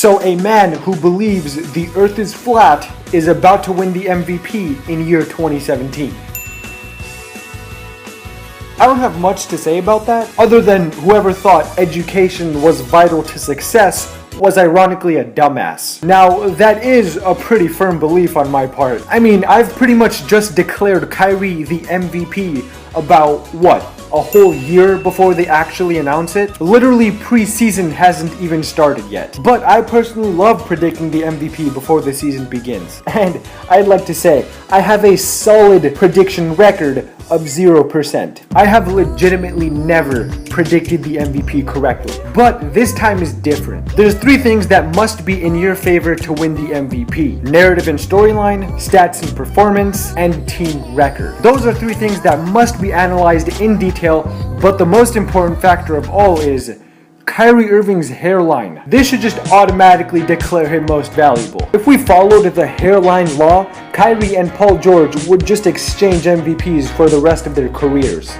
So a man who believes the earth is flat is about to win the MVP in year 2017. I don't have much to say about that, other than whoever thought education was vital to success was ironically a dumbass. Now, that is a pretty firm belief on my part. I mean, I've pretty much just declared Kyrie the MVP about, what, a whole year before they actually announce it? Literally, preseason hasn't even started yet. But I personally love predicting the MVP before the season begins. And I'd like to say, I have a solid prediction record of 0%. I have legitimately never predicted the MVP correctly. But this time is different. There's 3 things that must be in your favor to win the MVP. Narrative and storyline, stats and performance, and team record. Those are 3 things that must be analyzed in detail, but the most important factor of all is Kyrie Irving's hairline. This should just automatically declare him most valuable. If we followed the hairline law, Kyrie and Paul George would just exchange MVPs for the rest of their careers.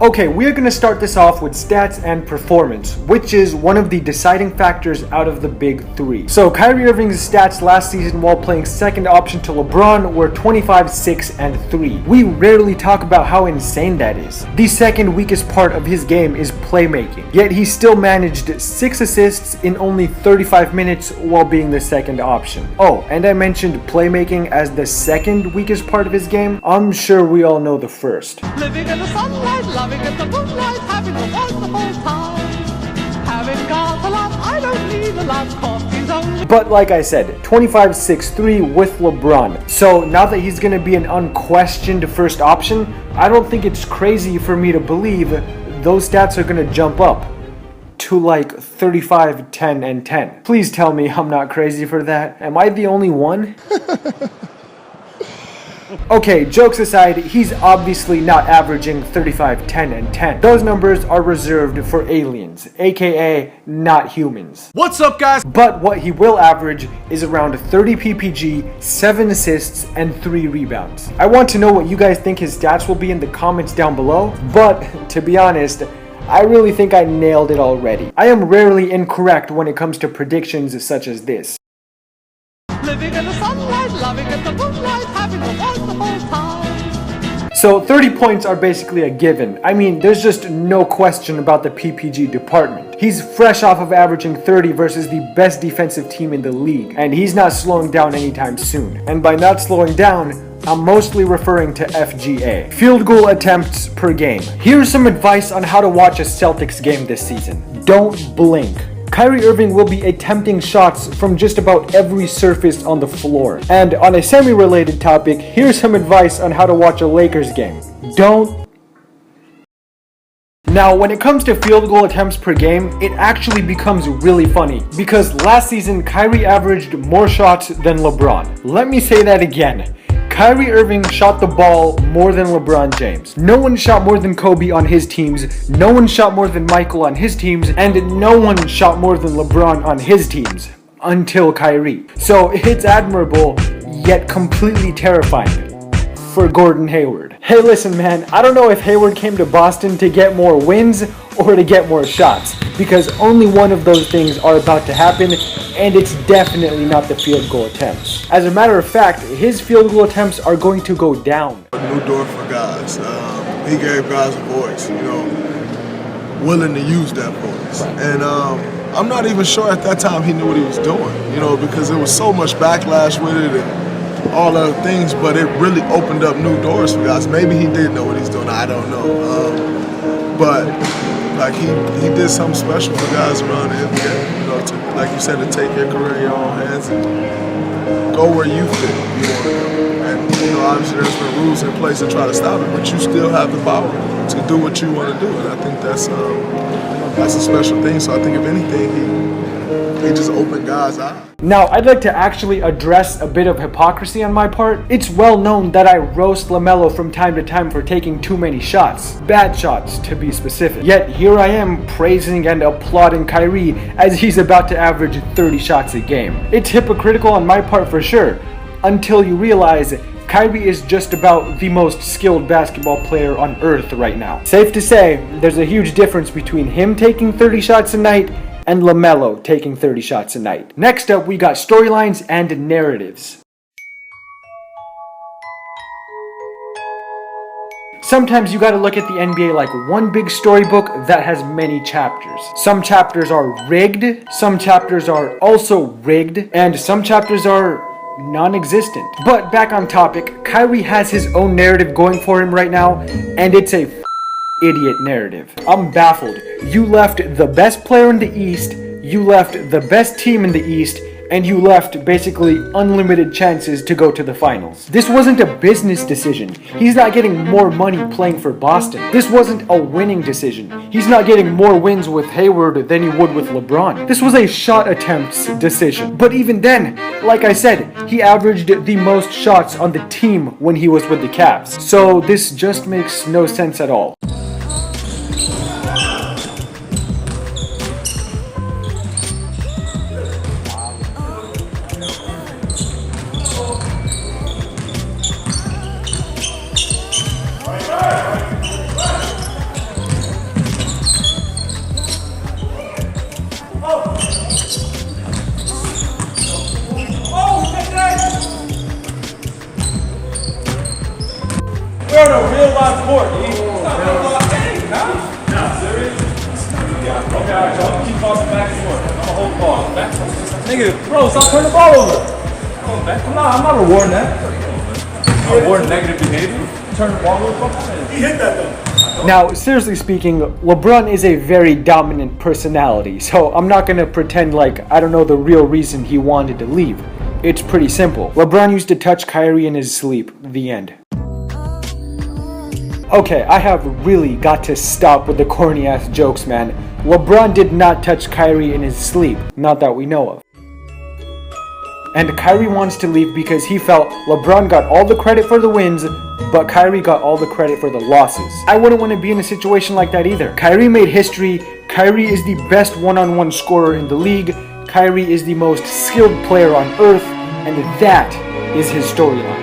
Okay, we're going to start this off with stats and performance, which is one of the deciding factors out of the big 3. So Kyrie Irving's stats last season while playing second option to LeBron were 25, 6, and 3. We rarely talk about how insane that is. The second weakest part of his game is playmaking, yet he still managed 6 assists in only 35 minutes while being the second option. Oh, and I mentioned playmaking as the second weakest part of his game. I'm sure we all know the first. Living in the sunlight, loving in the moonlight, having a wonderful time. Having got a lot, I don't need a lot, coffee's only. But like I said, 25, 6, 3 with LeBron. So now that he's going to be an unquestioned first option, I don't think it's crazy for me to believe those stats are going to jump up to like 35, 10, and 10. Please tell me I'm not crazy for that. Am I the only one? Okay, jokes aside, he's obviously not averaging 35, 10, and 10. Those numbers are reserved for aliens, aka not humans. What's up, guys? But what he will average is around 30 PPG, 7 assists, and 3 rebounds. I want to know what you guys think his stats will be in the comments down below, but to be honest, I really think I nailed it already. I am rarely incorrect when it comes to predictions such as this. Living in the sunlight, loving in the moonlight, having a wonderful time. So 30 points are basically a given. I mean, there's just no question about the PPG department. He's fresh off of averaging 30 versus the best defensive team in the league, and he's not slowing down anytime soon. And by not slowing down, I'm mostly referring to FGA, field goal attempts per game. Here's some advice on how to watch a Celtics game this season. Don't blink. Kyrie Irving will be attempting shots from just about every surface on the floor. And on a semi-related topic, here's some advice on how to watch a Lakers game. Don't. Now, when it comes to field goal attempts per game, it actually becomes really funny because last season Kyrie averaged more shots than LeBron. Let me say that again. Kyrie Irving shot the ball more than LeBron James. No one shot more than Kobe on his teams, no one shot more than Michael on his teams, and no one shot more than LeBron on his teams. Until Kyrie. So it's admirable, yet completely terrifying for Gordon Hayward. Hey listen man, I don't know if Hayward came to Boston to get more wins or to get more shots, because only one of those things are about to happen, and it's definitely not the field goal attempts. As a matter of fact, his field goal attempts are going to go down. A new door for guys. He gave guys a voice, willing to use that voice. And I'm not even sure at that time he knew what he was doing, because there was so much backlash with it and all other things, but it really opened up new doors for guys. Maybe he did know what he's doing, I don't know. But like he did something special for guys around the NBA, to, like you said, to take your career in your own hands and go where you fit, you want to go. And obviously there's been rules in place to try to stop it, but you still have the power to do what you want to do, and I think that's a special thing. So I think if anything, he just opened guys' eyes. Now, I'd like to actually address a bit of hypocrisy on my part. It's well known that I roast LaMelo from time to time for taking too many shots. Bad shots, to be specific. Yet here I am praising and applauding Kyrie as he's about to average 30 shots a game. It's hypocritical on my part for sure, until you realize Kyrie is just about the most skilled basketball player on earth right now. Safe to say, there's a huge difference between him taking 30 shots a night and LaMelo taking 30 shots a night. Next up, we got storylines and narratives. Sometimes you gotta look at the NBA like one big storybook that has many chapters. Some chapters are rigged, some chapters are also rigged, and some chapters are non-existent. But back on topic, Kyrie has his own narrative going for him right now, and it's a idiot narrative. I'm baffled. You left the best player in the East, you left the best team in the East, and you left basically unlimited chances to go to the finals. This wasn't a business decision. He's not getting more money playing for Boston. This wasn't a winning decision. He's not getting more wins with Hayward than he would with LeBron. This was a shot attempts decision. But even then, like I said, he averaged the most shots on the team when he was with the Cavs. So this just makes no sense at all. We're on a real live court, dude. It's not real live game, huh? No, serious? Yeah. Okay, alright, y'all keep tossing back and forth. I'm gonna hold the ball. Back. Nigga, bro, stop turning the ball over. Come on, back. I'm not rewarding that. I'm rewarding negative behavior. Turn the ball over. He hit that though. Now, seriously speaking, LeBron is a very dominant personality, so I'm not gonna pretend like I don't know the real reason he wanted to leave. It's pretty simple. LeBron used to touch Kyrie in his sleep. The end. Okay, I have really got to stop with the corny ass jokes, man. LeBron did not touch Kyrie in his sleep, not that we know of. And Kyrie wants to leave because he felt LeBron got all the credit for the wins, but Kyrie got all the credit for the losses. I wouldn't want to be in a situation like that either. Kyrie made history. Kyrie is the best one-on-one scorer in the league. Kyrie is the most skilled player on earth, and that is his storyline.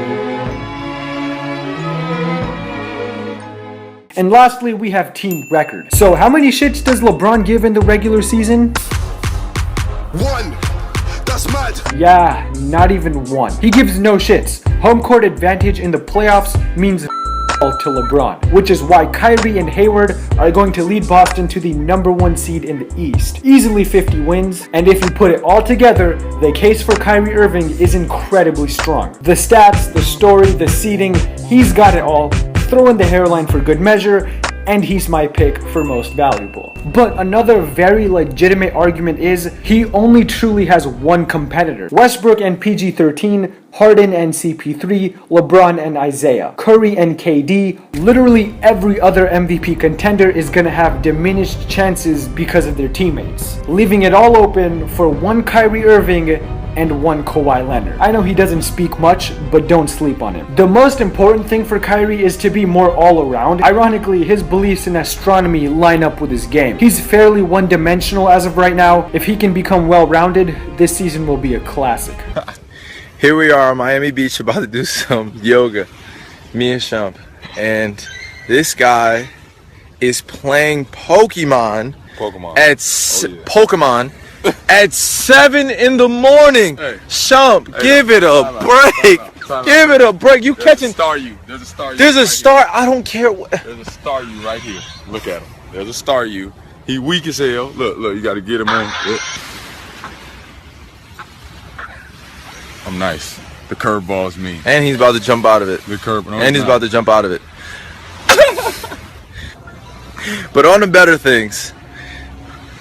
And lastly, we have team record. So how many shits does LeBron give in the regular season? 1. That's mad. Yeah, not even one. He gives no shits. Home court advantage in the playoffs means to LeBron, which is why Kyrie and Hayward are going to lead Boston to the #1 seed in the East. Easily 50 wins, and if you put it all together, the case for Kyrie Irving is incredibly strong. The stats, the story, the seeding, he's got it all. Throw in the hairline for good measure, and he's my pick for most valuable. But another very legitimate argument is he only truly has one competitor. Westbrook and PG-13, Harden and CP3, LeBron and Isaiah, Curry and KD, literally every other MVP contender is gonna have diminished chances because of their teammates, leaving it all open for one Kyrie Irving and one Kawhi Leonard. I know he doesn't speak much, but don't sleep on him. The most important thing for Kyrie is to be more all-around. Ironically, his beliefs in astronomy line up with his game. He's fairly one-dimensional as of right now. If he can become well-rounded, this season will be a classic. Here we are on Miami Beach about to do some yoga, me and Shump, and this guy is playing Pokemon at Pokemon at 7 in the morning. Hey. Shump, give it a break. Give it a break. You catching? There's a star you. There's a star. I don't care what. There's a star you right here. Look at him. There's a star you. He weak as hell. Look, you got to get him on. Look. I'm nice. The curveball's me. And he's about to jump out of it. The curve. No, and he's about to jump out of it. But on the better things,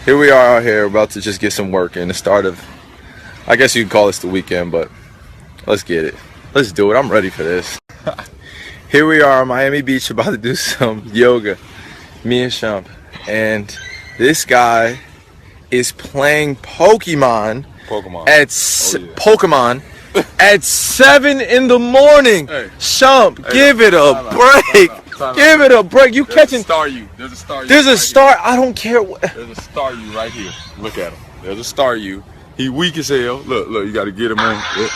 here we are out here about to just get some work in. The start of, I guess you could call this the weekend, but let's get it. Let's do it. I'm ready for this. Here we are on Miami Beach about to do some yoga, me and Shump, and this guy is playing Pokemon at Pokemon at 7 in the morning. Hey. Shump, give it a break. Give it a break. You catching? There's a star you. There's a star. I don't care what. There's a star you right here. Look at him. There's a star you. He weak as hell. Look, you got to get him on. Look.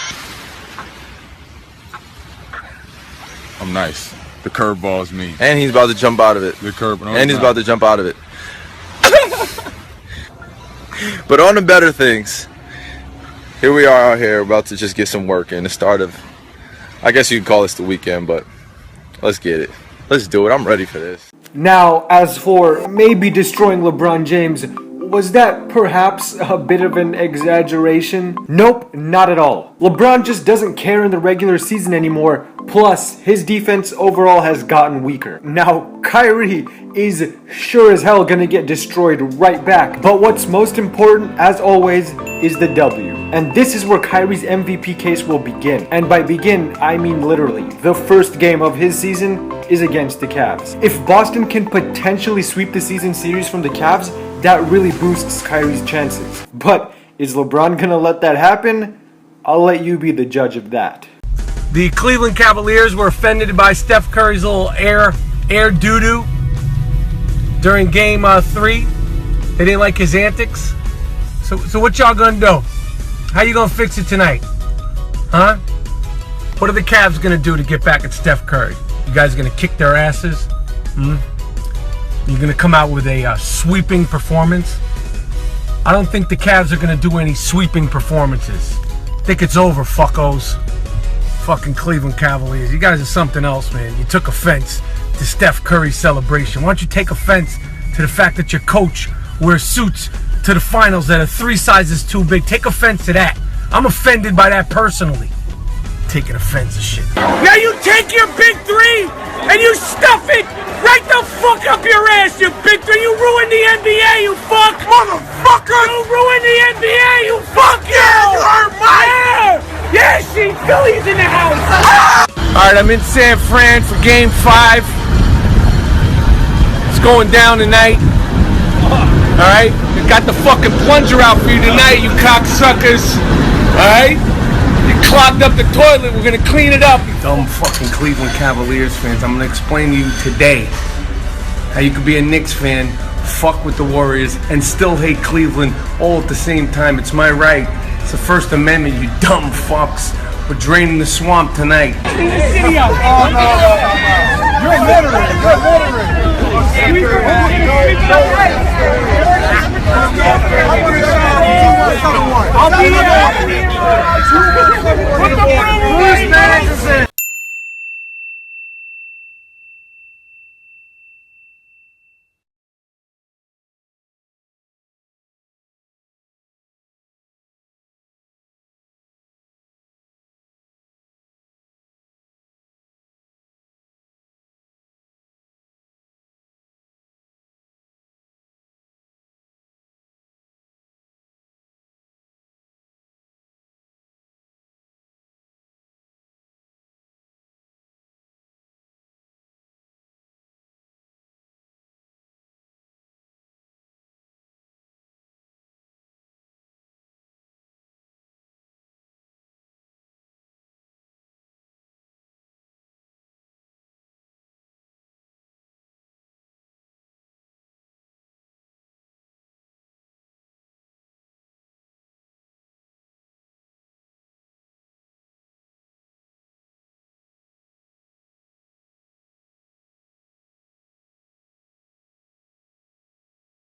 I'm nice. The curveball's me. And he's about to jump out of it. The curve. No, and he's about to jump out of it. But on to better things. Here we are out here about to just get some work in. The start of, I guess you could call this the weekend, but let's get it. Let's do it. I'm ready for this. Now, as for maybe destroying LeBron James, was that perhaps a bit of an exaggeration? Nope, not at all. LeBron just doesn't care in the regular season anymore, plus his defense overall has gotten weaker. Now, Kyrie is sure as hell gonna get destroyed right back, but what's most important, as always, is the W. And this is where Kyrie's MVP case will begin. And by begin, I mean literally. The first game of his season is against the Cavs. If Boston can potentially sweep the season series from the Cavs, that really boosts Kyrie's chances. But is LeBron gonna let that happen? I'll let you be the judge of that. The Cleveland Cavaliers were offended by Steph Curry's little air doo-doo during game 3. They didn't like his antics. So what y'all gonna do? How you gonna fix it tonight? Huh? What are the Cavs gonna do to get back at Steph Curry? You guys gonna kick their asses? You're gonna come out with a sweeping performance? I don't think the Cavs are gonna do any sweeping performances. I think it's over, fuckos. Fucking Cleveland Cavaliers. You guys are something else, man. You took offense to Steph Curry's celebration. Why don't you take offense to the fact that your coach wears suits to the finals that are 3 sizes too big? Take offense to that. I'm offended by that personally. Taking offense to shit. Now you take your big 3 and you stuff it right the fuck up your ass, you big 3. You ruined the NBA, you fuck. Motherfucker. You ruined the NBA, you fuck. Yeah, you hurt my. Yeah, see, Philly's in the house. Alright, I'm in San Fran for game 5. It's going down tonight. Alright? We got the fucking plunger out for you tonight, you cocksuckers. Alright? You clogged up the toilet, we're gonna clean it up. You dumb fucking Cleveland Cavaliers fans, I'm gonna explain to you today how you could be a Knicks fan, fuck with the Warriors, and still hate Cleveland all at the same time. It's my right. It's the First Amendment, you dumb fucks. We're draining the swamp tonight. Clean the city up. Oh, no. You're littering. I'll be here. Put the